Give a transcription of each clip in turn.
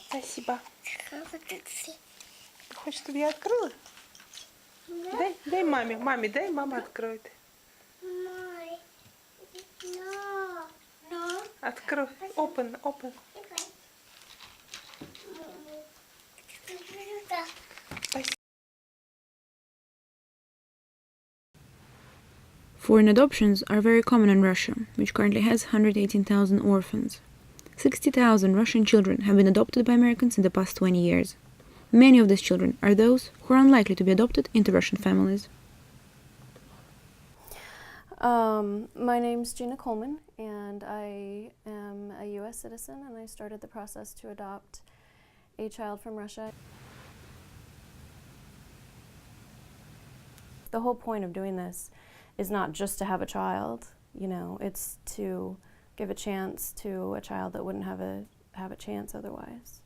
Спасибо. Ты хочешь, чтобы я открыла? Дай маме. Маме дай, мама откроет. Открой. Open. Спасибо. Foreign adoptions are very common in Russia, which currently has 118,000 orphans. 60,000 Russian children have been adopted by Americans in the past 20 years. Many of these children are those who are unlikely to be adopted into Russian families. My name's Gina Coleman, and I am a U.S. citizen, and I started the process to adopt a child from Russia. The whole point of doing this is not just to have a child, it's to give a chance to a child that wouldn't have a chance otherwise.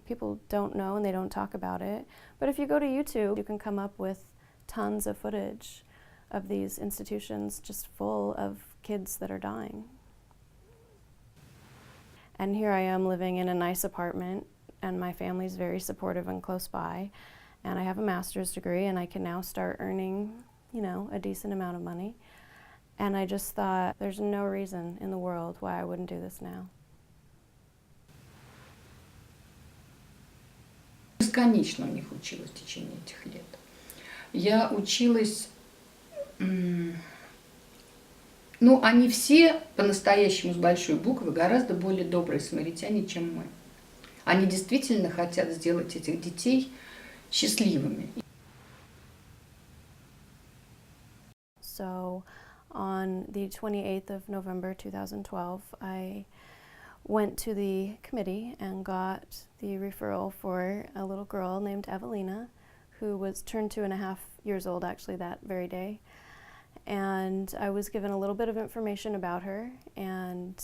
People don't know and they don't talk about it, but if you go to YouTube, you can come up with tons of footage of these institutions just full of kids that are dying. And here I am living in a nice apartment, and my family's very supportive and close by, and I have a master's degree, and I can now start earning, a decent amount of money. And I just thought, there's no reason in the world why I wouldn't do this now. Бесконечно у них училась в течение этих лет. Я училась, они все по-настоящему с большой буквы гораздо более добрые самаритяне, чем мы. Они действительно хотят сделать этих детей счастливыми. So on the 28th of November 2012, I went to the committee and got the referral for a little girl named Evelina, who was turned 2.5 years old actually that very day. And I was given a little bit of information about her and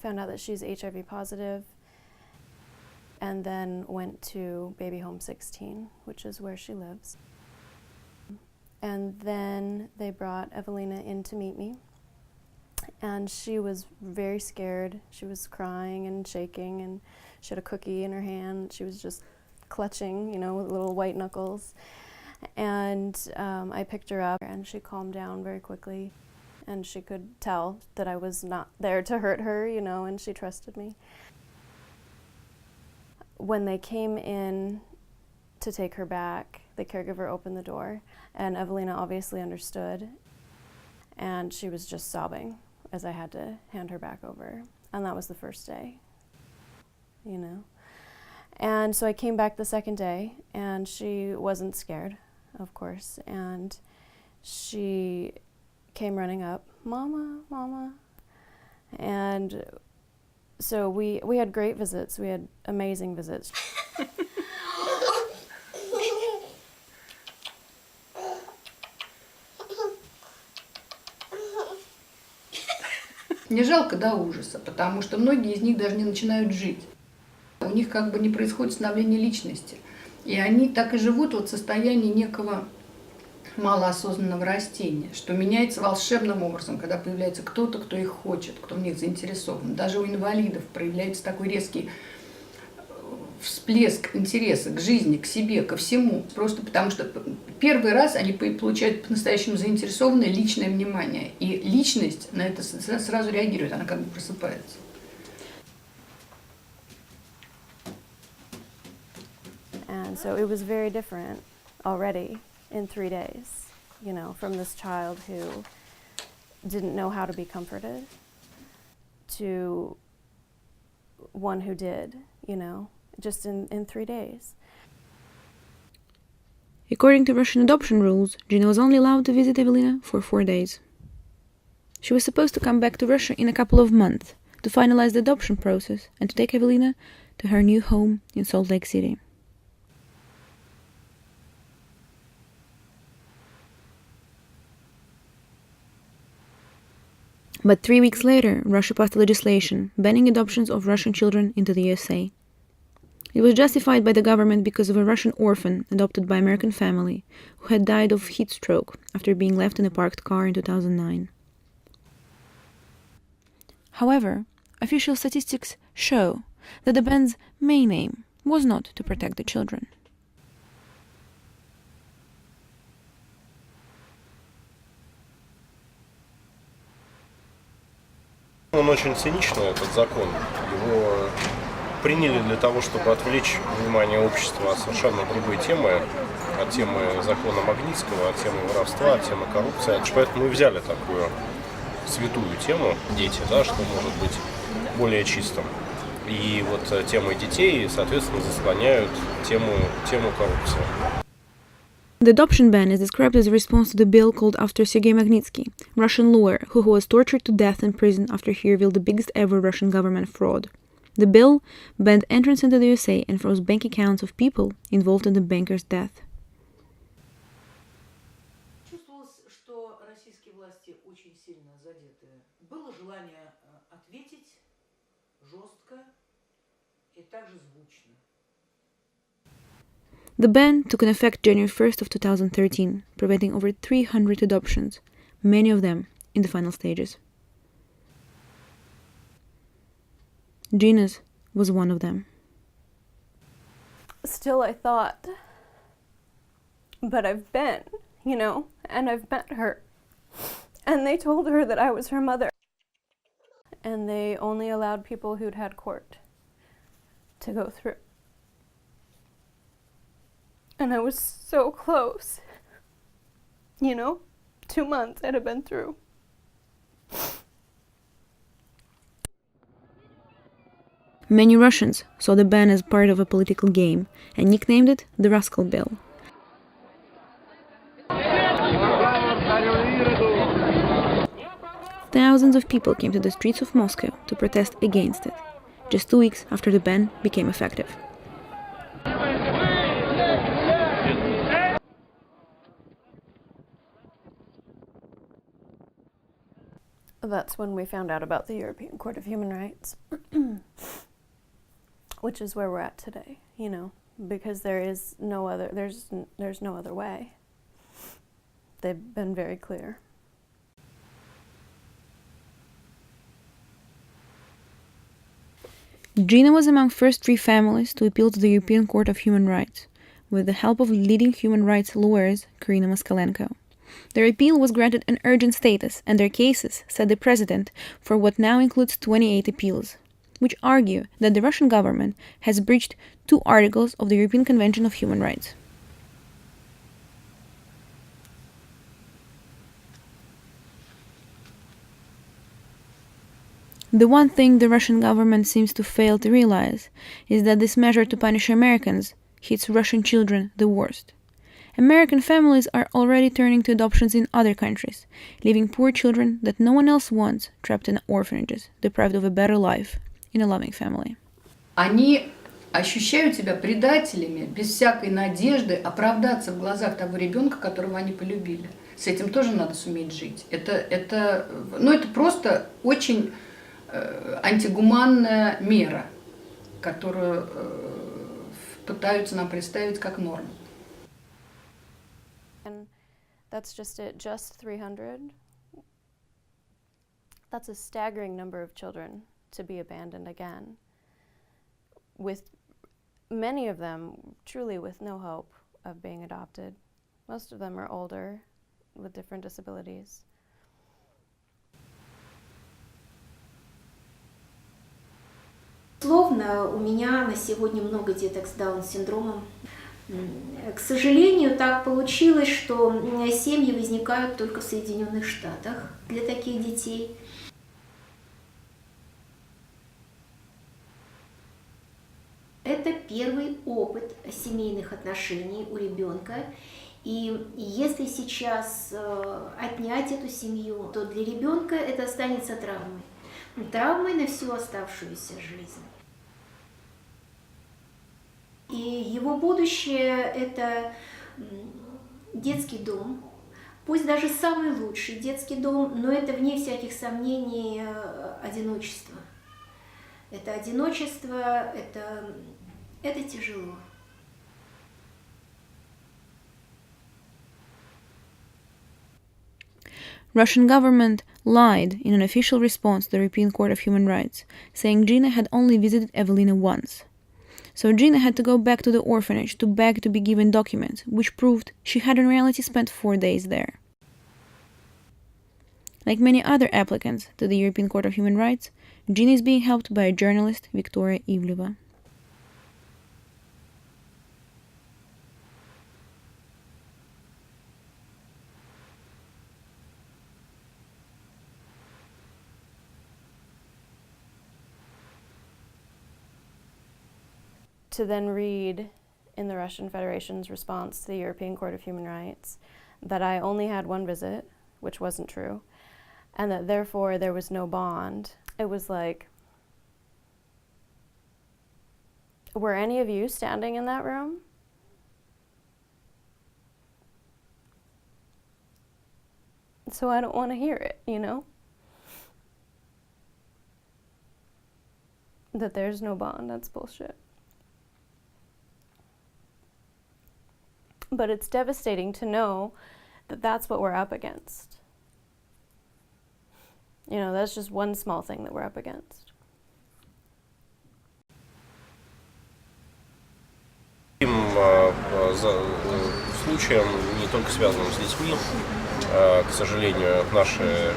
found out that she's HIV positive, and then went to Baby Home 16, which is where she lives. And then they brought Evelina in to meet me. And she was very scared. She was crying and shaking, and she had a cookie in her hand. She was just clutching, with little white knuckles. And I picked her up, and she calmed down very quickly. And she could tell that I was not there to hurt her, and she trusted me. When they came in to take her back, the caregiver opened the door, and Evelina obviously understood. And she was just sobbing as I had to hand her back over. And that was the first day, And so I came back the second day, and she wasn't scared, of course. And she came running up, "Mama, Mama." And so we had great visits. We had amazing visits. Мне жалко до ужаса, потому что многие из них даже не начинают жить. У них не происходит становление личности. И они так и живут в состоянии некого малоосознанного растения, что меняется волшебным образом, когда появляется кто-то, кто их хочет, кто в них заинтересован. Даже у инвалидов проявляется такой резкий всплеск интереса к жизни, к себе, ко всему. Просто потому что первый раз они получают по-настоящему заинтересованное личное внимание. И личность на это сразу реагирует, она просыпается. And so it was very different already in 3 days, from this child who didn't know how to be comforted to one who did, just in 3 days. According to Russian adoption rules, Gina was only allowed to visit Evelina for 4 days. She was supposed to come back to Russia in a couple of months to finalize the adoption process and to take Evelina to her new home in Salt Lake City. But 3 weeks later, Russia passed legislation banning adoptions of Russian children into the USA. It was justified by the government because of a Russian orphan adopted by an American family who had died of heat stroke after being left in a parked car in 2009. However, official statistics show that the ban's main aim was not to protect the children. Он очень циничный, этот закон. Его приняли для того, чтобы отвлечь внимание общества от совершенно другой темы, от темы закона Магнитского, от темы воровства, от темы коррупции. Поэтому мы взяли такую святую тему, дети, да, что может быть более чистым. И вот темы детей, соответственно, заслоняют тему коррупции. The adoption ban is described as a response to the bill called after Sergei Magnitsky, Russian lawyer who was tortured to death in prison after he revealed the biggest ever Russian government fraud. The bill banned entrance into the USA and froze bank accounts of people involved in the banker's death. Чувствовалось, что российские власти очень сильно задеты. Было желание ответить жестко и также звучно. The ban took in effect January 1st of 2013, preventing over 300 adoptions, many of them in the final stages. Gina's was one of them. Still, I thought, but I've been, and I've met her. And they told her that I was her mother. And they only allowed people who'd had court to go through. And I was so close. 2 months I'd have been through. Many Russians saw the ban as part of a political game and nicknamed it the Rascal Bill. Thousands of people came to the streets of Moscow to protest against it, just 2 weeks after the ban became effective. That's when we found out about the European Court of Human Rights, which is where we're at today, because there's no other way. They've been very clear. Gina was among first 3 families to appeal to the European Court of Human Rights, with the help of leading human rights lawyers Karina Moskalenko. Their appeal was granted an urgent status, and their cases set the precedent for what now includes 28 appeals, which argue that the Russian government has breached 2 articles of the European Convention of Human Rights. The one thing the Russian government seems to fail to realize is that this measure to punish Americans hits Russian children the worst. American families are already turning to adoptions in other countries, leaving poor children that no one else wants trapped in orphanages, deprived of a better life in a loving family. Они ощущают себя предателями, без всякой надежды оправдаться в глазах того ребенка, которого они полюбили. С этим тоже надо суметь жить. Это просто очень антигуманная мера, которую пытаются нам представить как норму. And that's just it, just 300. That's a staggering number of children to be abandoned again, with many of them truly with no hope of being adopted. Most of them are older, with different disabilities. Безусловно, у меня на сегодня много деток с Даун-синдромом. К сожалению, так получилось, что семьи возникают только в Соединенных Штатах для таких детей. Это первый опыт семейных отношений у ребенка. И если сейчас отнять эту семью, то для ребенка это останется травмой. Травмой на всю оставшуюся жизнь. И его будущее – это детский дом, пусть даже самый лучший детский дом, но это, вне всяких сомнений, одиночество. Это одиночество, это тяжело. Russian government lied in an official response to the European Court of Human Rights, saying Gina had only visited Evelina once. So Gina had to go back to the orphanage to beg to be given documents, which proved she had in reality spent 4 days there. Like many other applicants to the European Court of Human Rights, Gina is being helped by a journalist, Victoria Ivleva. To then read in the Russian Federation's response to the European Court of Human Rights that I only had one visit, which wasn't true, and that therefore there was no bond. It was like, were any of you standing in that room? So I don't want to hear it, you know? That there's no bond, that's bullshit. But it's devastating to know that that's what we're up against. You know, that's just one small thing that we're up against. Случаем, не только связанным с детьми, к сожалению, наши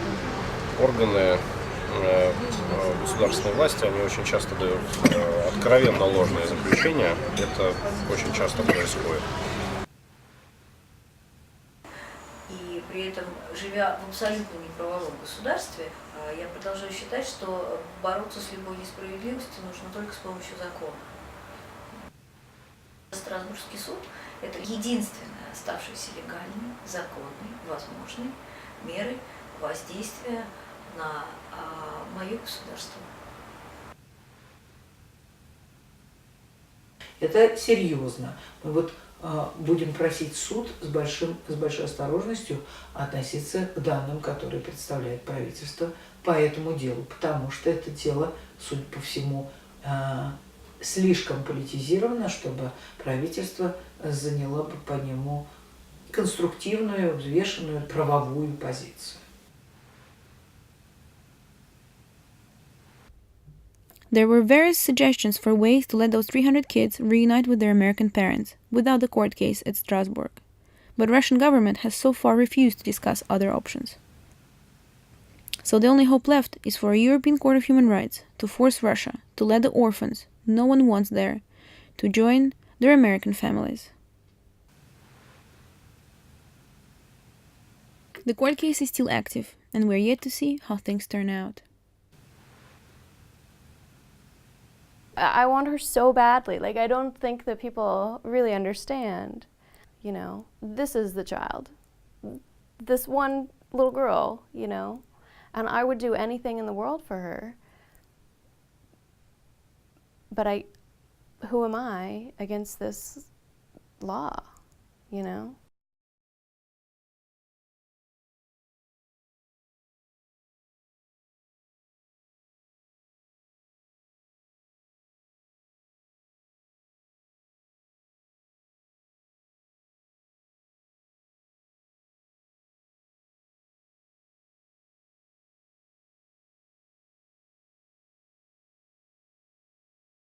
органы государственной власти, они очень часто дают откровенно ложные заключения. Это очень часто происходит. И при этом, живя в абсолютно неправовом государстве, я продолжаю считать, что бороться с любой несправедливостью нужно только с помощью закона. Страсбургский суд – это единственная оставшаяся легальной, законной, возможной мерой воздействия на мое государство. Это серьезно. Мы вот будем просить суд с большой осторожностью относиться к данным, которые представляет правительство по этому делу, потому что это дело, судя по всему, слишком политизировано, чтобы правительство заняло бы по нему конструктивную, взвешенную правовую позицию. There were various suggestions for ways to let those 300 kids reunite with their American parents without the court case at Strasbourg. But Russian government has so far refused to discuss other options. So the only hope left is for a European Court of Human Rights to force Russia to let the orphans no one wants there to join their American families. The court case is still active, and we're yet to see how things turn out. I want her so badly. Like, I don't think that people really understand. You know, this is the child. This one little girl, you know, and I would do anything in the world for her. But who am I against this law, you know?